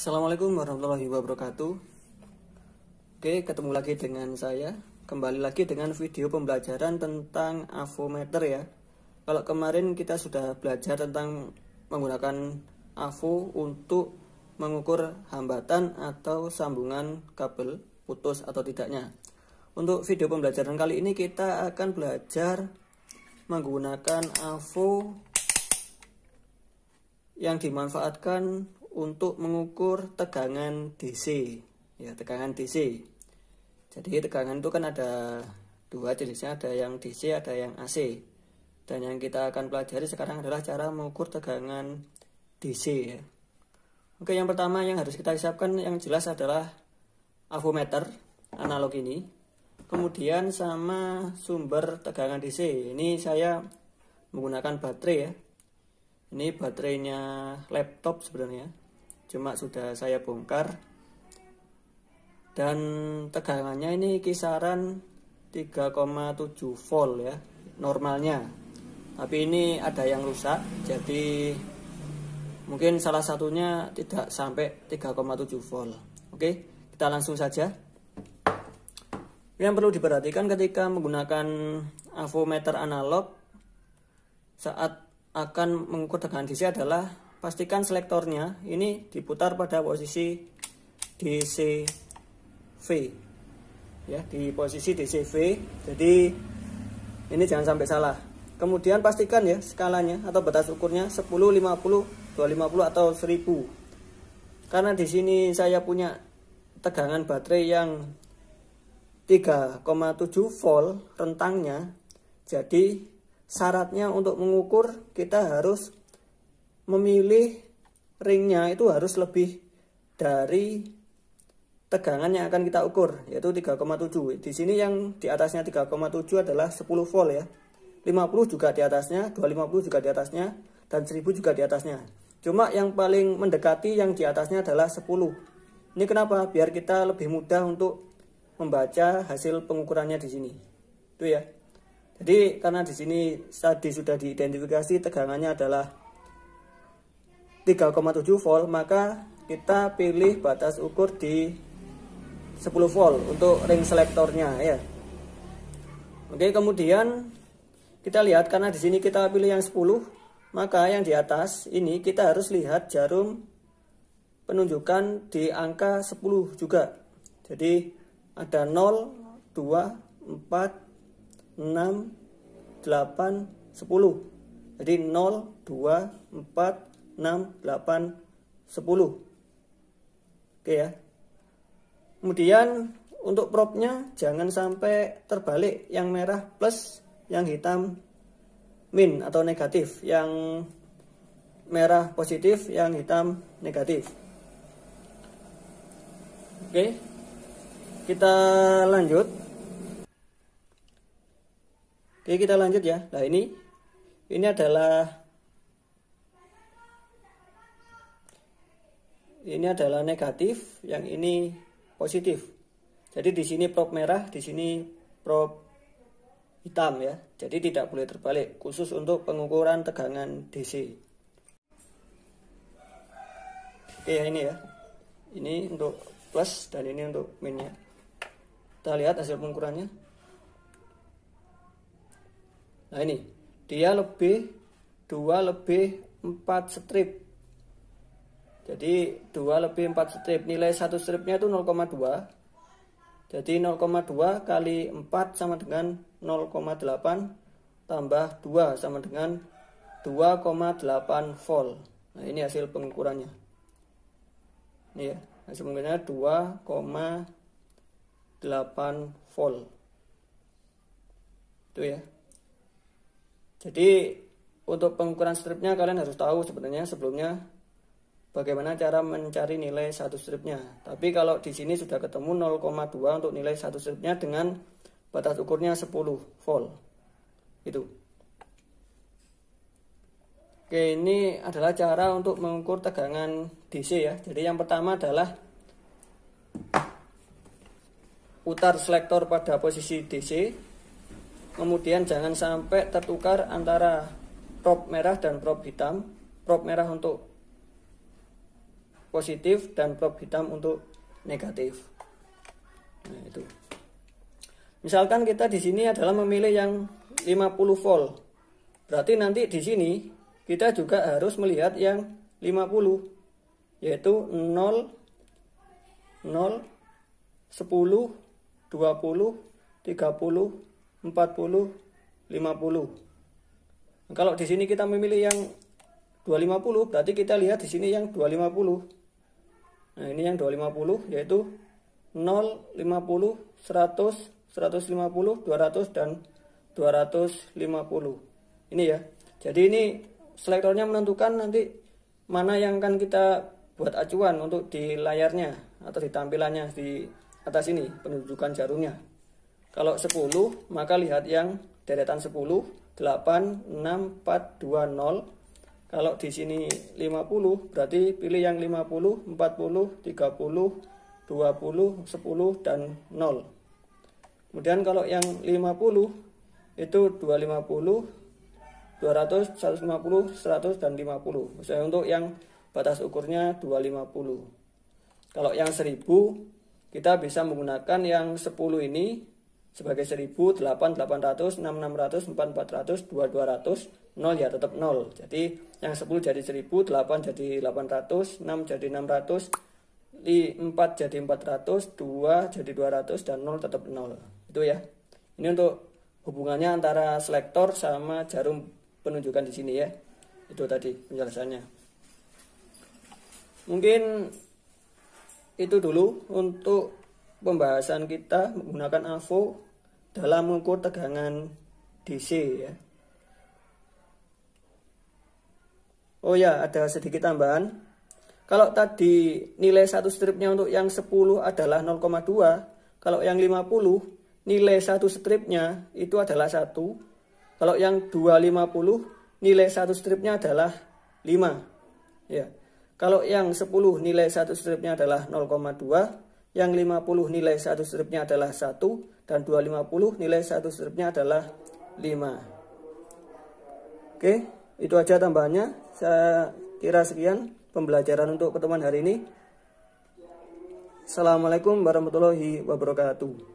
Assalamualaikum warahmatullahi wabarakatuh. Oke, ketemu lagi dengan saya. Kembali lagi dengan video pembelajaran tentang avometer ya. Kalau kemarin kita sudah belajar tentang menggunakan avo untuk mengukur hambatan atau sambungan kabel putus atau tidaknya. Untuk video pembelajaran kali ini kita akan belajar menggunakan avo yang dimanfaatkan untuk mengukur tegangan DC ya, tegangan DC. Jadi tegangan itu kan ada dua jenisnya, ada yang DC, ada yang AC. Dan yang kita akan pelajari sekarang adalah cara mengukur tegangan DC ya. Oke, yang pertama yang harus kita siapkan yang jelas adalah avometer analog ini. Kemudian sama sumber tegangan DC. Ini saya menggunakan baterai ya. Ini baterainya laptop sebenarnya, cuma sudah saya bongkar. Dan tegangannya ini kisaran 3,7 volt ya, normalnya. Tapi ini ada yang rusak, jadi mungkin salah satunya tidak sampai 3,7 volt. Oke, kita langsung saja. Yang perlu diperhatikan ketika menggunakan avometer analog saat akan mengukur tegangan DC adalah pastikan selektornya ini diputar pada posisi DCV ya, di posisi DCV. Jadi ini jangan sampai salah. Kemudian pastikan ya skalanya atau batas ukurnya 10, 50, 250 atau 1000. Karena di sini saya punya tegangan baterai yang 3,7 volt rentangnya, jadi syaratnya untuk mengukur kita harus memilih ringnya itu harus lebih dari tegangan yang akan kita ukur, yaitu 3,7. Di sini yang di atasnya 3,7 adalah 10 volt ya. 50 juga di atasnya, 250 juga di atasnya, dan 1000 juga di atasnya. Cuma yang paling mendekati yang di atasnya adalah 10. Ini kenapa? Biar kita lebih mudah untuk membaca hasil pengukurannya di sini. Itu ya. Jadi karena di sini tadi sudah diidentifikasi tegangannya adalah 3,7 volt, maka kita pilih batas ukur di 10 volt untuk ring selektornya ya. Oke, kemudian kita lihat karena di sini kita pilih yang 10, maka yang di atas ini kita harus lihat jarum penunjukan di angka 10 juga. Jadi ada 0, 2, 4, 6, 8, 10. Jadi 0, 2, 4, 6, 8, 10. Oke ya. Kemudian untuk probnya jangan sampai terbalik, yang merah plus, yang hitam min atau negatif, yang merah positif, yang hitam negatif. Oke, kita lanjut. Oke, kita lanjut ya. Nah, ini adalah negatif, yang ini positif. Jadi di sini prob merah, di sini prob hitam ya. Jadi tidak boleh terbalik, khusus untuk pengukuran tegangan DC. Oke, ya ini ya. Ini untuk plus dan ini untuk minnya. Kita lihat hasil pengukurannya. Nah ini, dia lebih 2 lebih 4 strip. Jadi 2 lebih 4 strip. Nilai satu stripnya itu 0,2. Jadi 0,2 kali 4 sama dengan 0,8 tambah 2 sama dengan 2,8 volt. Nah ini hasil pengukurannya. Ini ya, hasil pengukurannya 2,8 volt. Itu ya. Jadi untuk pengukuran stripnya kalian harus tahu sebenarnya sebelumnya bagaimana cara mencari nilai satu stripnya. Tapi kalau di sini sudah ketemu 0,2 untuk nilai satu stripnya dengan batas ukurnya 10 volt. Itu. Oke, ini adalah cara untuk mengukur tegangan DC ya. Jadi yang pertama adalah putar selektor pada posisi DC. Kemudian jangan sampai tertukar antara prob merah dan prob hitam. Prob merah untuk positif dan prop hitam untuk negatif. Nah, itu. Misalkan kita di sini adalah memilih yang 50 volt. Berarti nanti di sini kita juga harus melihat yang 50, yaitu 0, 0, 10, 20, 30, 40, 50. Kalau di sini kita memilih yang 250, berarti kita lihat di sini yang 250. Nah, ini yang 250 yaitu 0, 50, 100, 150, 200 dan 250. Ini ya. Jadi ini selektornya menentukan nanti mana yang akan kita buat acuan untuk di layarnya atau di tampilannya di atas ini penunjukan jarumnya. Kalau 10 maka lihat yang deretan 10, 8, 6, 4, 2, 0. Kalau di sini 50 berarti pilih yang 50, 40, 30, 20, 10 dan 0. Kemudian kalau yang 50 itu 250, 200, 150, 100 dan 50. Misalnya untuk yang batas ukurnya 250. Kalau yang 1000 kita bisa menggunakan yang 10 ini sebagai 1000, 8, 800, 6, 600, 4, 400, 2, 200, 0 ya tetap 0. Jadi yang 10 jadi 1000, 8 jadi 800, 6 jadi 600, 4 jadi 400, 2 jadi 200 dan 0 tetap 0. Itu ya. Ini untuk hubungannya antara selektor sama jarum penunjukan di sini ya. Itu tadi penjelasannya. Mungkin itu dulu untuk pembahasan kita menggunakan AVO dalam mengukur tegangan DC ya. Oh ya, ada sedikit tambahan. Kalau tadi nilai satu stripnya untuk yang 10 adalah 0,2, kalau yang 50 nilai satu stripnya itu adalah 1. Kalau yang 250 nilai satu stripnya adalah 5. Ya. Kalau yang 10 nilai satu stripnya adalah 0,2, yang 50 nilai satu stripnya adalah 1, dan 250 nilai satu stripnya adalah 5. Oke, itu aja tambahannya. Saya kira sekian pembelajaran untuk pertemuan hari ini. Assalamualaikum warahmatullahi wabarakatuh.